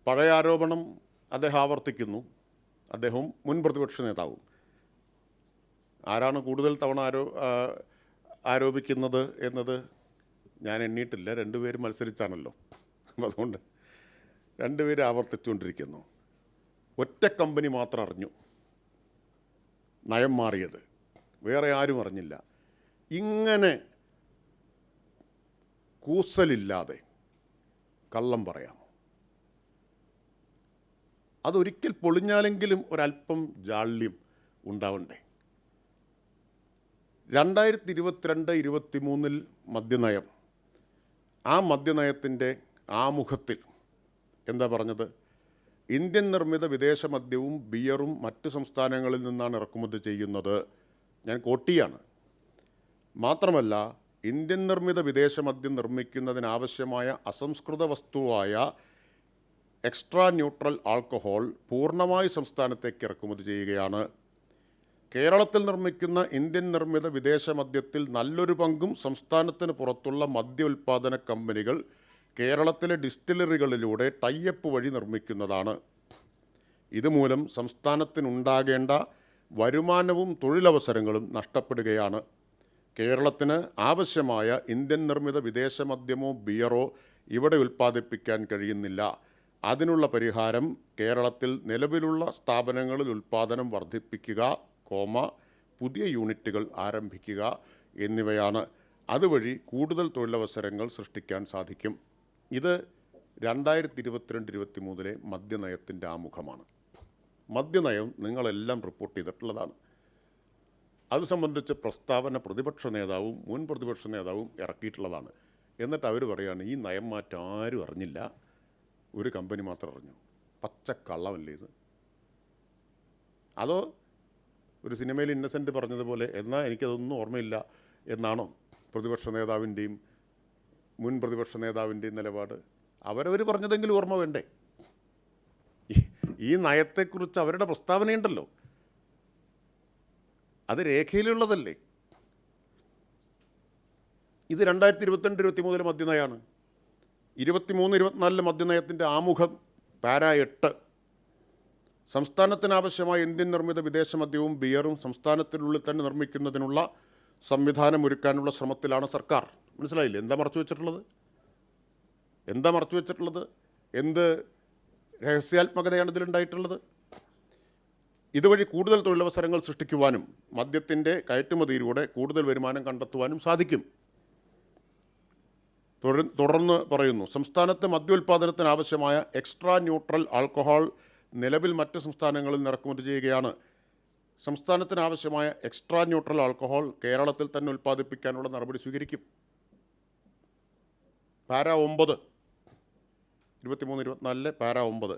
പഴയ ആരോപണം അദ്ദേഹം ആവർത്തിക്കുന്നു. അദ്ദേഹവും മുൻ പ്രതിപക്ഷ നേതാവും. ആരാണ് കൂടുതൽ തവണ ആരോപിക്കുന്നത് എന്നത് ഞാൻ എണ്ണിയിട്ടില്ല. രണ്ടുപേരും മത്സരിച്ചാണല്ലോ. അതുകൊണ്ട് രണ്ടുപേരും ആവർത്തിച്ചുകൊണ്ടിരിക്കുന്നു. ഒറ്റ കമ്പനി മാത്രം അറിഞ്ഞു നയം മാറിയത്, വേറെ ആരും അറിഞ്ഞില്ല. ഇങ്ങനെ കൂസലില്ലാതെ കള്ളം പറയാമോ? അതൊരിക്കൽ പൊളിഞ്ഞാലെങ്കിലും ഒരല്പം ജാള്യം ഉണ്ടാവണ്ടേ? 2022-23 മദ്യനയം, ആ മദ്യനയത്തിൻ്റെ ആമുഖത്തിൽ എന്താ പറഞ്ഞത്? ഇന്ത്യൻ നിർമ്മിത വിദേശ മദ്യവും ബിയറും മറ്റ് സംസ്ഥാനങ്ങളിൽ നിന്നാണ് ഇറക്കുമതി ചെയ്യുന്നത്. ഞാൻ കോട്ടിയാണ്. മാത്രമല്ല, ഇന്ത്യൻ നിർമ്മിത വിദേശ മദ്യം നിർമ്മിക്കുന്നതിനാവശ്യമായ അസംസ്കൃത വസ്തുവായ എക്സ്ട്രാ ന്യൂട്രൽ ആൽക്കഹോൾ പൂർണ്ണമായി സംസ്ഥാനത്തേക്ക് ഇറക്കുമതി ചെയ്യുകയാണ്. കേരളത്തിൽ നിർമ്മിക്കുന്ന ഇന്ത്യൻ നിർമ്മിത വിദേശ മദ്യത്തിൽ നല്ലൊരു പങ്കും സംസ്ഥാനത്തിന് പുറത്തുള്ള മദ്യ ഉൽപ്പാദന കമ്പനികൾ കേരളത്തിലെ ഡിസ്റ്റിലറികളിലൂടെ ടൈഅപ്പ് വഴി നിർമ്മിക്കുന്നതാണ്. ഇതുമൂലം സംസ്ഥാനത്തിനുണ്ടാകേണ്ട വരുമാനവും തൊഴിലവസരങ്ങളും നഷ്ടപ്പെടുകയാണ്. കേരളത്തിന് ആവശ്യമായ ഇന്ത്യൻ നിർമ്മിത വിദേശ മദ്യമോ ബിയറോ ഇവിടെ ഉൽപ്പാദിപ്പിക്കാൻ കഴിയുന്നില്ല. അതിനുള്ള പരിഹാരം കേരളത്തിൽ നിലവിലുള്ള സ്ഥാപനങ്ങളിൽ ഉൽപ്പാദനം വർദ്ധിപ്പിക്കുക, പുതിയ യൂണിറ്റുകൾ ആരംഭിക്കുക എന്നിവയാണ്. അതുവഴി കൂടുതൽ തൊഴിലവസരങ്ങൾ സൃഷ്ടിക്കാൻ സാധിക്കും. ഇത് 2022-23 മദ്യനയത്തിൻ്റെ ആമുഖമാണ്. മദ്യനയം നിങ്ങളെല്ലാം റിപ്പോർട്ട് ചെയ്തിട്ടുള്ളതാണ്. അത് സംബന്ധിച്ച് പ്രസ്താവന പ്രതിപക്ഷ നേതാവും മുൻ പ്രതിപക്ഷ നേതാവും ഇറക്കിയിട്ടുള്ളതാണ്. എന്നിട്ട് അവർ പറയുകയാണ് ഈ നയം മാറ്റം ആരും അറിഞ്ഞില്ല, ഒരു കമ്പനി മാത്രം അറിഞ്ഞു. പച്ചക്കള്ളമല്ലേ ഇത്? അതോ ഒരു സിനിമയിൽ ഇന്നസെൻ്റ് പറഞ്ഞതുപോലെ എന്നാൽ എനിക്കതൊന്നും ഓർമ്മയില്ല എന്നാണോ പ്രതിപക്ഷ നേതാവിൻ്റെയും മുൻ പ്രതിപക്ഷ നേതാവിൻ്റെയും നിലപാട്? അവരവർ പറഞ്ഞതെങ്കിലും ഓർമ്മ വേണ്ടേ? ഈ നയത്തെക്കുറിച്ച് അവരുടെ പ്രസ്താവനയുണ്ടല്ലോ, അത് രേഖയിലുള്ളതല്ലേ? ഇത് 2022-23 മദ്യനയമാണ്. 23-24 മദ്യനയത്തിൻ്റെ ആമുഖം പാര 8. സംസ്ഥാനത്തിനാവശ്യമായ ഇന്ത്യൻ നിർമ്മിത വിദേശ മദ്യവും ബിയറും സംസ്ഥാനത്തിനുള്ളിൽ തന്നെ നിർമ്മിക്കുന്നതിനുള്ള സംവിധാനം ഒരുക്കാനുള്ള ശ്രമത്തിലാണ് സർക്കാർ. മനസ്സിലായില്ലേ? എന്താ മറച്ചു വെച്ചിട്ടുള്ളത്? എന്ത് രഹസ്യാത്മകതയാണ് ഇതിലുണ്ടായിട്ടുള്ളത്? ഇതുവഴി കൂടുതൽ തൊഴിലവസരങ്ങൾ സൃഷ്ടിക്കുവാനും മദ്യത്തിൻ്റെ കയറ്റുമതിയിലൂടെ കൂടുതൽ വരുമാനം കണ്ടെത്തുവാനും സാധിക്കും. തുടർന്ന് പറയുന്നു, സംസ്ഥാനത്ത് മദ്യോൽപാദനത്തിന് ആവശ്യമായ എക്സ്ട്രാ ന്യൂട്രൽ ആൽക്കഹോൾ നിലവിൽ മറ്റ് സംസ്ഥാനങ്ങളിൽ നിന്ന് ഇറക്കുമതി ചെയ്യുകയാണ്. സംസ്ഥാനത്തിനാവശ്യമായ എക്സ്ട്രാ ന്യൂട്രൽ ആൽക്കഹോൾ കേരളത്തിൽ തന്നെ ഉൽപ്പാദിപ്പിക്കാനുള്ള നടപടി സ്വീകരിക്കും. പാര 9, 23-24 പാര 9.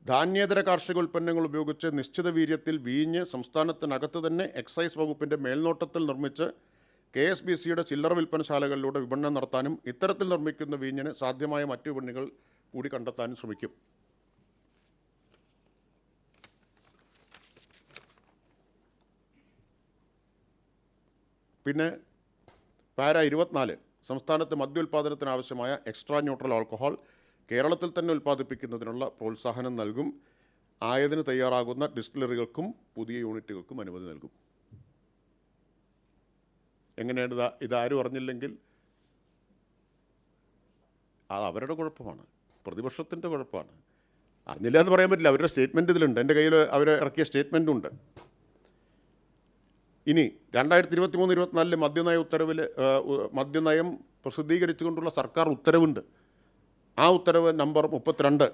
ധാന്യേതര കാർഷിക ഉൽപ്പന്നങ്ങൾ ഉപയോഗിച്ച് നിശ്ചിത വീര്യത്തിൽ വീഞ്ഞ് സംസ്ഥാനത്തിനകത്ത് തന്നെ എക്സൈസ് വകുപ്പിൻ്റെ മേൽനോട്ടത്തിൽ നിർമ്മിച്ച് KSBCയുടെ ചില്ലറ വിൽപ്പനശാലകളിലൂടെ വിപണനം നടത്താനും ഇത്തരത്തിൽ നിർമ്മിക്കുന്ന വീഞ്ഞിന് സാധ്യമായ മറ്റു വിപണികൾ കൂടി കണ്ടെത്താനും ശ്രമിക്കും. പിന്നെ പാര 24, സംസ്ഥാനത്ത് മദ്യോൽപാദനത്തിനാവശ്യമായ എക്സ്ട്രാ ന്യൂട്രൽ ആൽക്കഹോൾ കേരളത്തിൽ തന്നെ ഉൽപ്പാദിപ്പിക്കുന്നതിനുള്ള പ്രോത്സാഹനം നൽകും. ആയതിന് തയ്യാറാകുന്ന ഡിസ്റ്റിലറികൾക്കും പുതിയ യൂണിറ്റുകൾക്കും അനുമതി നൽകും. എങ്ങനെയാണ് ഇതാരും അറിഞ്ഞില്ലെങ്കിൽ അത് അവരുടെ കുഴപ്പമാണ്, പ്രതിപക്ഷത്തിൻ്റെ കുഴപ്പമാണ്. അറിഞ്ഞില്ല എന്ന് പറയാൻ പറ്റില്ല. അവരുടെ സ്റ്റേറ്റ്മെൻറ്റ് ഇതിലുണ്ട്, എൻ്റെ കയ്യിൽ അവർ ഇറക്കിയ സ്റ്റേറ്റ്മെൻറ്റുണ്ട്. ഇനി 2023-24 മദ്യനയം പ്രസിദ്ധീകരിച്ചുകൊണ്ടുള്ള സർക്കാർ ഉത്തരവുണ്ട്. ആ ഉത്തരവ് നമ്പർ 32.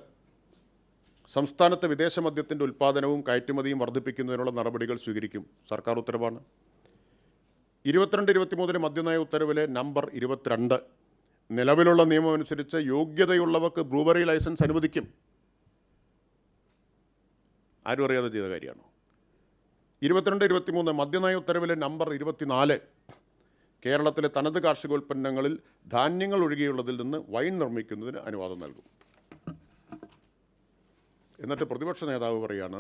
സംസ്ഥാനത്തെ വിദേശ മദ്യത്തിൻ്റെ ഉൽപ്പാദനവും കയറ്റുമതിയും വർദ്ധിപ്പിക്കുന്നതിനുള്ള നടപടികൾ സ്വീകരിക്കും. സർക്കാർ ഉത്തരവാണ്. 22-23 മദ്യനയ ഉത്തരവിലെ നമ്പർ 22 നിലവിലുള്ള നിയമമനുസരിച്ച് യോഗ്യതയുള്ളവർക്ക് ബ്രൂവറി ലൈസൻസ് അനുവദിക്കും. ആരും അറിയാതെ ചെയ്ത കാര്യമാണോ? 22-23 മദ്യനയ ഉത്തരവിലെ നമ്പർ 24 കേരളത്തിലെ തനത് കാർഷികോൽപ്പന്നങ്ങളിൽ ധാന്യങ്ങൾ ഒഴികെയുള്ളതിൽ നിന്ന് വൈൻ നിർമ്മിക്കുന്നതിന് അനുവാദം നൽകും. എന്നിട്ട് പ്രതിപക്ഷ നേതാവ് പറയുകയാണ്,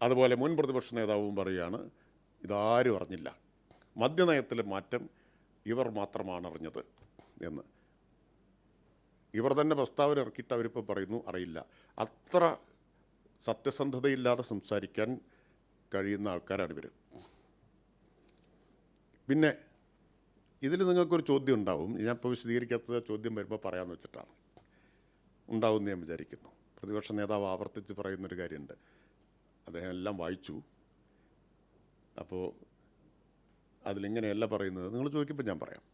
അതുപോലെ മുൻ പ്രതിപക്ഷ നേതാവും പറയുകയാണ്, ഇതാരും അറിഞ്ഞില്ല, മദ്യനയത്തിലെ മാറ്റം ഇവർ മാത്രമാണ് അറിഞ്ഞത് എന്ന്. ഇവർ തന്നെ പ്രസ്താവന ഇറക്കിയിട്ട് അവരിപ്പോൾ പറയുന്നു അറിയില്ല. അത്ര സത്യസന്ധതയില്ലാതെ സംസാരിക്കാൻ കഴിയുന്ന ആൾക്കാരാണ് ഇവർ. പിന്നെ ഇതിൽ നിങ്ങൾക്കൊരു ചോദ്യം ഉണ്ടാവും, ഞാൻ ഇപ്പോൾ വിശദീകരിക്കാത്ത ചോദ്യം വരുമ്പോൾ പറയാമെന്ന് വെച്ചിട്ടാണ്. ഉണ്ടാവും എന്ന് ഞാൻ വിചാരിക്കുന്നു. പ്രതിപക്ഷ നേതാവ് ആവർത്തിച്ച് പറയുന്നൊരു കാര്യമുണ്ട്, അദ്ദേഹം എല്ലാം വായിച്ചു, അപ്പോൾ അതിലിങ്ങനെയല്ല പറയുന്നത്. നിങ്ങൾ ചോദിക്കുമ്പോൾ ഞാൻ പറയാം.